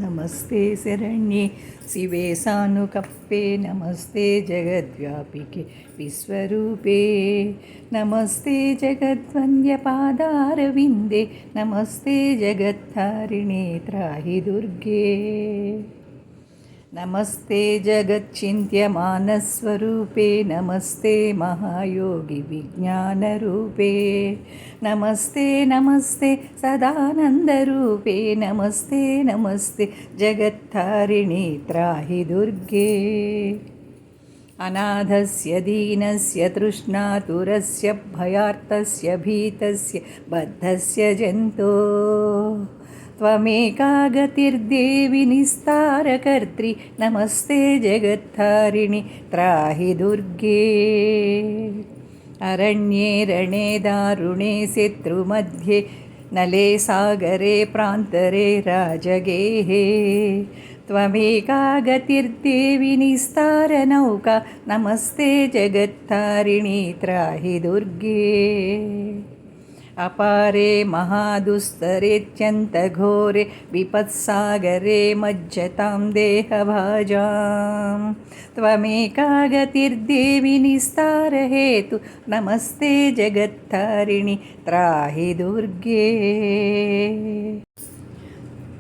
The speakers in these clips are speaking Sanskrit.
नमस्ते शरण्ये शिवे सानुकप्पे नमस्ते जगद्व्यापिके विश्वरूपे नमस्ते जगद्वन्द्यपादारविन्दे नमस्ते जगत्तारिणे त्राहि दुर्गे नमस्ते जगच्चिन्त्यमानस्वरूपे नमस्ते महायोगी विज्ञानरूपे नमस्ते नमस्ते सदानन्दरूपे नमस्ते नमस्ते जगत्तारिणे त्राहि दुर्गे अनाथस्य दीनस्य तृष्णातुरस्य भयार्तस्य भीतस्य बद्धस्य जन्तो त्वमेका गतिर्देवि निस्तारकर्त्री नमस्ते जगत्तारिणि त्राहि दुर्गे अरण्ये रणे दारुणे शत्रुमध्ये नले सागरे प्रान्तरे राजगेहे त्वमेका गतिर्देवि निस्तारनौका नमस्ते जगत्तारिणि त्राहि दुर्गे अपारे महादुस्तरेत्यन्तघोरे विपत्सागरे मज्जतां देहभाजां त्वमेका गतिर्देवि निस्तारहेतु नमस्ते जगत्तारिणि त्राहि दुर्गे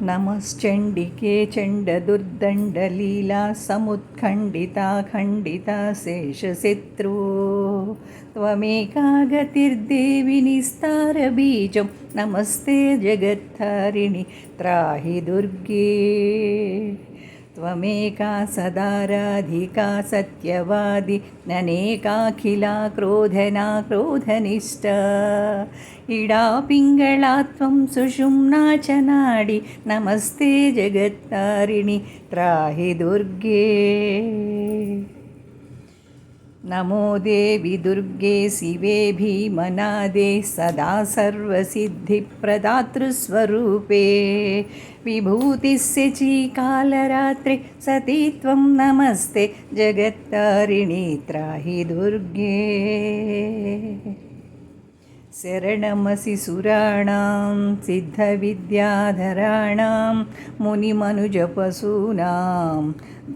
नमश्चण्डिके चण्डदुर्दण्डलीला समुत्खण्डिता खण्डिता शेषशत्रु त्वमेका गतिर्देवि निस्तारबीजं नमस्ते जगत्तारिणि त्राहि दुर्गे त्वमेका सदाराधिका सत्यवादी ननेकाखिला क्रोधना क्रोधनिष्ठा इडा पिङ्गळा त्वं सुषुम्ना च नाडी नमस्ते जगत्तारिणि त्राहि दुर्गे नमो देवि दुर्गे शिवे भीमनादे सदा सर्वसिद्धिप्रदातृस्वरूपे विभूतिस्य चीकालरात्रे सती त्वं नमस्ते जगत्तारिणि त्राहि दुर्गे शरणमसि सुराणां सिद्धविद्याधराणां मुनिमनुजपशूनां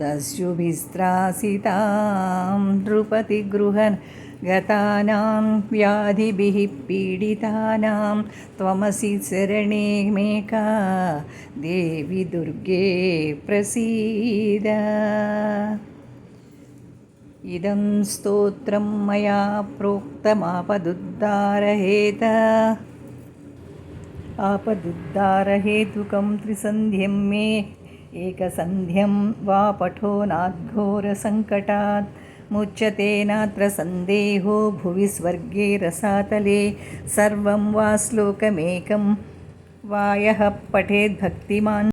दस्युभिस्त्रासितां नृपतिगृहन् गतानां व्याधिभिः पीडितानां त्वमसि शरणे मेका देवि दुर्गे प्रसीद इदं स्तोत्रं मया आपदुद्धारहेतुकं त्रिसन्ध्यं मे एकसन्ध्यं वा पठो नाद्घोरसङ्कटात् मुच्यते नात्र सन्देहो भुवि स्वर्गे रसातले सर्वं वा श्लोकमेकं वा यः पठेद्भक्तिमान्